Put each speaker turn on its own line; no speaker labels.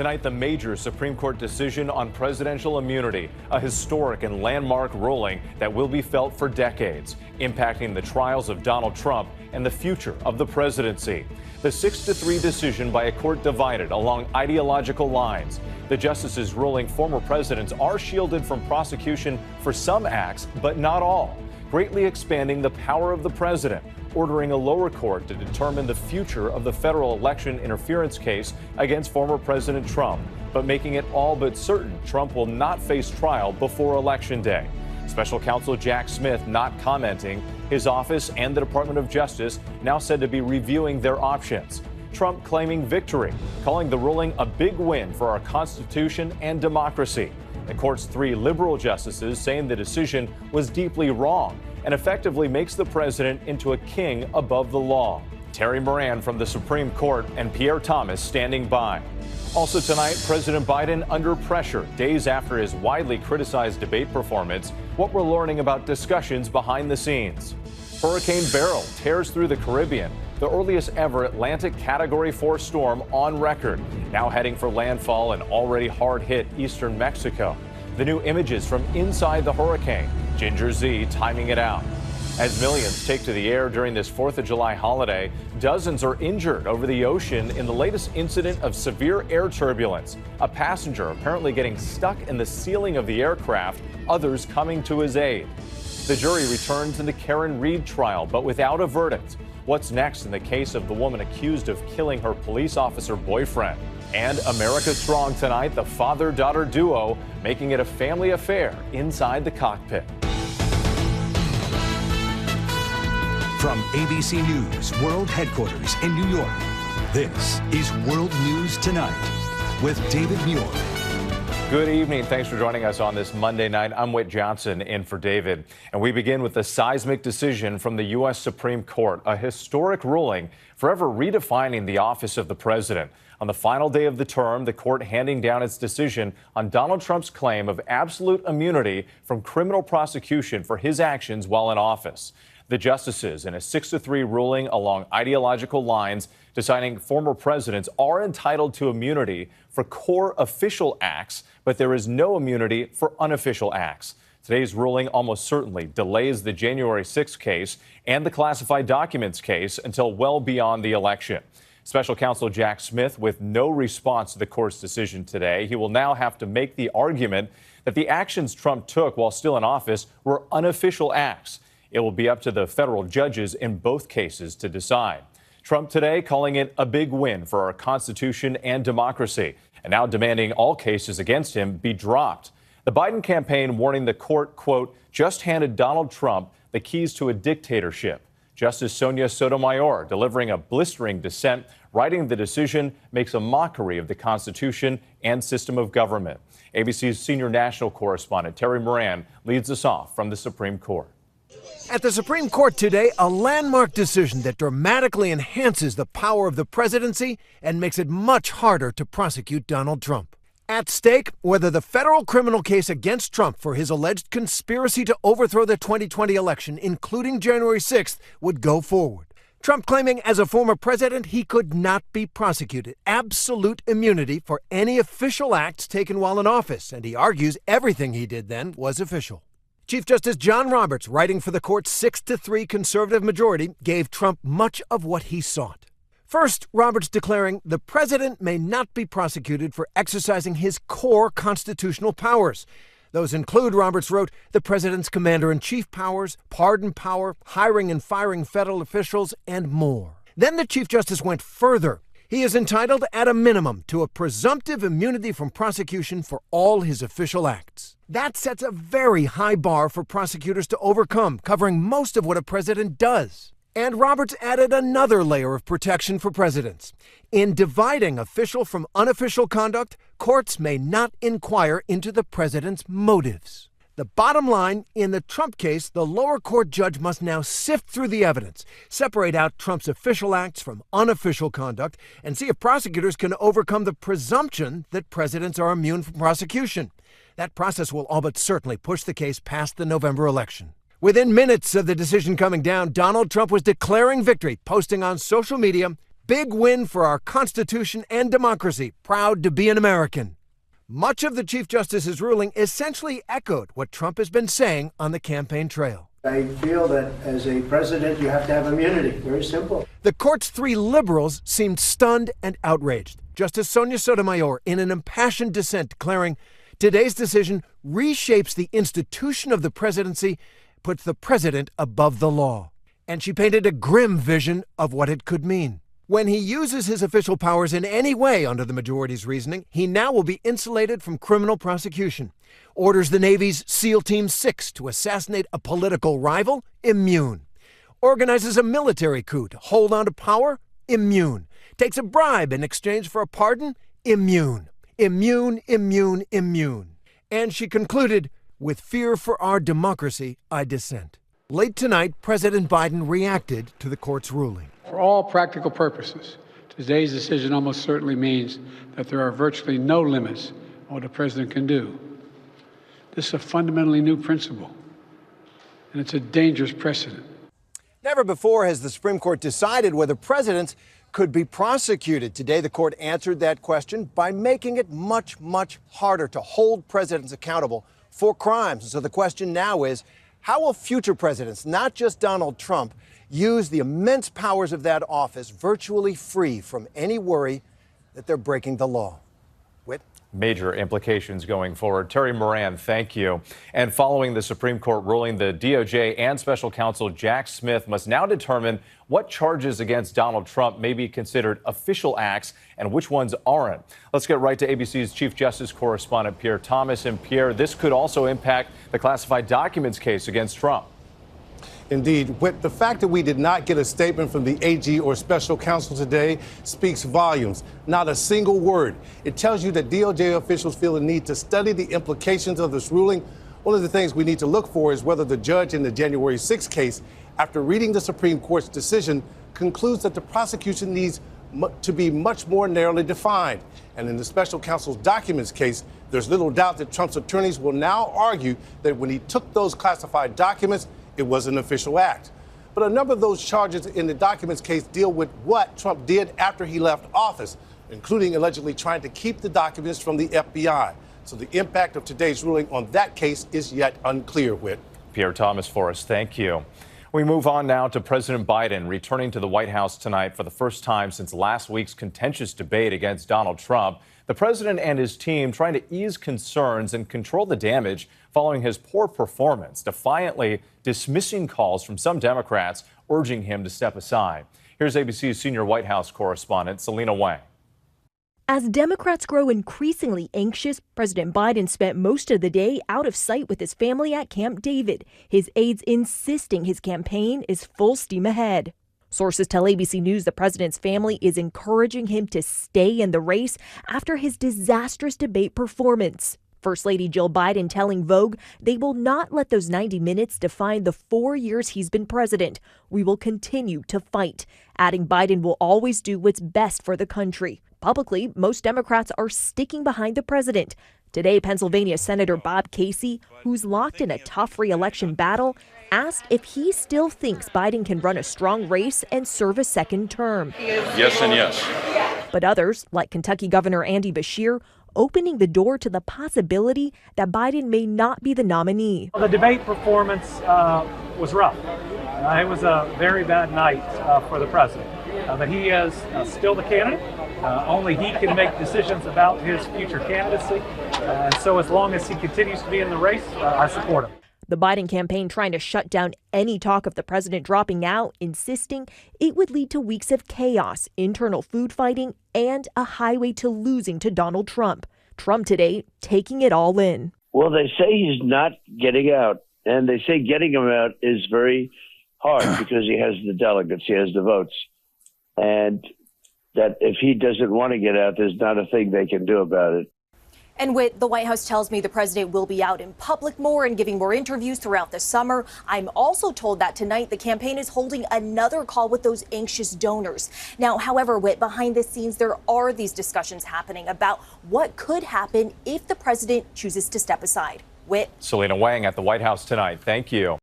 Tonight, the major Supreme Court decision on presidential immunity, a historic and landmark ruling that will be felt for decades, impacting the trials of Donald Trump and the future of the presidency. The 6-3 decision by a court divided along ideological lines. The justices ruling former presidents are shielded from prosecution for some acts, but not all, greatly expanding the power of the president, ordering a lower court to determine the future of the federal election interference case against former President Trump, but making it all but certain Trump will not face trial before Election Day. Special counsel Jack Smith not commenting. His office and the Department of Justice now said to be reviewing their options. Trump claiming victory, calling the ruling a big win for our Constitution and democracy. The court's 3 liberal justices saying the decision was deeply wrong and effectively makes the president into a king above the law. Terry Moran from the Supreme Court and Pierre Thomas standing by. Also tonight, President Biden under pressure days after his widely criticized debate performance. What we're learning about discussions behind the scenes. Hurricane Beryl tears through the Caribbean, the earliest ever Atlantic Category 4 storm on record, now heading for landfall in already hard-hit eastern Mexico. The new images from inside the hurricane, Ginger Z timing it out. As millions take to the air during this 4th of July holiday, dozens are injured over the ocean in the latest incident of severe air turbulence. A passenger apparently getting stuck in the ceiling of the aircraft, others coming to his aid. The jury returns in the Karen Reed trial, but without a verdict. What's next in the case of the woman accused of killing her police officer boyfriend? And America Strong tonight, the father-daughter duo making it a family affair inside the cockpit.
From ABC News World Headquarters in New York, this is World News Tonight with David Muir.
Good evening. Thanks for joining us on this Monday night. I'm Whit Johnson in for David. And we begin with the seismic decision from the U.S. Supreme Court, a historic ruling forever redefining the office of the president. On the final day of the term, the court handing down its decision on Donald Trump's claim of absolute immunity from criminal prosecution for his actions while in office. The justices, in a 6-3 ruling along ideological lines, deciding former presidents are entitled to immunity for core official acts, but there is no immunity for unofficial acts. Today's ruling almost certainly delays the January 6th case and the classified documents case until well beyond the election. Special counsel Jack Smith with no response to the court's decision today. He will now have to make the argument that the actions Trump took while still in office were unofficial acts. It will be up to the federal judges in both cases to decide. Trump today calling it a big win for our Constitution and democracy, and now demanding all cases against him be dropped. The Biden campaign warning the court, quote, just handed Donald Trump the keys to a dictatorship. Justice Sonia Sotomayor delivering a blistering dissent, writing the decision makes a mockery of the Constitution and system of government. ABC's senior national correspondent Terry Moran leads us off from the Supreme Court.
At the Supreme Court today, a landmark decision that dramatically enhances the power of the presidency and makes it much harder to prosecute Donald Trump. At stake, whether the federal criminal case against Trump for his alleged conspiracy to overthrow the 2020 election, including January 6th, would go forward. Trump claiming as a former president he could not be prosecuted. Absolute immunity for any official acts taken while in office, and he argues everything he did then was official. Chief Justice John Roberts, writing for the court's 6-3 conservative majority, gave Trump much of what he sought. First, Roberts declaring the president may not be prosecuted for exercising his core constitutional powers. Those include, Roberts wrote, the president's commander-in-chief powers, pardon power, hiring and firing federal officials, and more. Then the Chief Justice went further. He is entitled, at a minimum, to a presumptive immunity from prosecution for all his official acts. That sets a very high bar for prosecutors to overcome, covering most of what a president does. And Roberts added another layer of protection for presidents. In dividing official from unofficial conduct, courts may not inquire into the president's motives. The bottom line, in the Trump case, the lower court judge must now sift through the evidence, separate out Trump's official acts from unofficial conduct, and see if prosecutors can overcome the presumption that presidents are immune from prosecution. That process will all but certainly push the case past the November election. Within minutes of the decision coming down, Donald Trump was declaring victory, posting on social media, big win for our Constitution and democracy. Proud to be an American. Much of the Chief Justice's ruling essentially echoed what Trump has been saying on the campaign trail.
I feel that as a president, you have to have immunity. Very simple.
The court's three liberals seemed stunned and outraged. Justice Sonia Sotomayor, in an impassioned dissent, declaring, today's decision reshapes the institution of the presidency, puts the president above the law. And she painted a grim vision of what it could mean. When he uses his official powers in any way under the majority's reasoning, he now will be insulated from criminal prosecution. Orders the Navy's SEAL Team 6 to assassinate a political rival? Immune. Organizes a military coup to hold on to power? Immune. Takes a bribe in exchange for a pardon? Immune. Immune, immune, immune. And she concluded, with fear for our democracy, I dissent. Late tonight, President Biden reacted to the court's ruling.
For all practical purposes, today's decision almost certainly means that there are virtually no limits on what a president can do. This is a fundamentally new principle, and it's a dangerous precedent.
Never before has the Supreme Court decided whether presidents could be prosecuted. Today, the court answered that question by making it much, much harder to hold presidents accountable for crimes. And so the question now is, how will future presidents, not just Donald Trump, use the immense powers of that office virtually free from any worry that they're breaking the law? Whit?
Major implications going forward. Terry Moran, thank you. And following the Supreme Court ruling, the DOJ and special counsel Jack Smith must now determine what charges against Donald Trump may be considered official acts and which ones aren't. Let's get right to ABC's Chief Justice correspondent Pierre Thomas. And Pierre, this could also impact the classified documents case against Trump.
Indeed, with the fact that we did not get a statement from the AG or special counsel today speaks volumes. Not a single word. It tells you that DOJ officials feel the need to study the implications of this ruling. One of the things we need to look for is whether the judge in the January 6th case, after reading the Supreme Court's decision, concludes that the prosecution needs to be much more narrowly defined. And in the special counsel's documents case, there's little doubt that Trump's attorneys will now argue that when he took those classified documents, it was an official act. But a number of those charges in the documents case deal with what Trump did after he left office, including allegedly trying to keep the documents from the FBI. So the impact of today's ruling on that case is yet unclear, Whit.
Pierre Thomas for us. Thank you. We move on now to President Biden returning to the White House tonight for the first time since last week's contentious debate against Donald Trump. The president and his team trying to ease concerns and control the damage following his poor performance, defiantly dismissing calls from some Democrats urging him to step aside. Here's ABC's senior White House correspondent, Selena Wang.
As Democrats grow increasingly anxious, President Biden spent most of the day out of sight with his family at Camp David, his aides insisting his campaign is full steam ahead. Sources tell ABC News the president's family is encouraging him to stay in the race after his disastrous debate performance. First Lady Jill Biden telling Vogue they will not let those 90 minutes define the 4 years he's been president. We will continue to fight, adding Biden will always do what's best for the country. Publicly, most Democrats are sticking behind the president. Today, Pennsylvania Senator Bob Casey, who's locked in a tough re-election battle, asked if he still thinks Biden can run a strong race and serve a second term.
Yes and yes.
But others, like Kentucky Governor Andy Beshear, opening the door to the possibility that Biden may not be the nominee.
The debate performance was rough. It was a very bad night for the president. But he is still the candidate. Only he can make decisions about his future candidacy. And so as long as he continues to be in the race, I support him.
The Biden campaign trying to shut down any talk of the president dropping out, insisting it would lead to weeks of chaos, internal food fighting, and a highway to losing to Donald Trump. Trump today taking it all in.
Well, they say he's not getting out, and they say getting him out is very hard because he has the delegates, he has the votes. And that if he doesn't want to get out, there's not a thing they can do about it.
And the White House tells me the president will be out in public more and giving more interviews throughout the summer. I'm also told that tonight the campaign is holding another call with those anxious donors. Now, however, behind the scenes, there are these discussions happening about what could happen if the president chooses to step aside.
Selena Wang at the White House tonight. Thank you.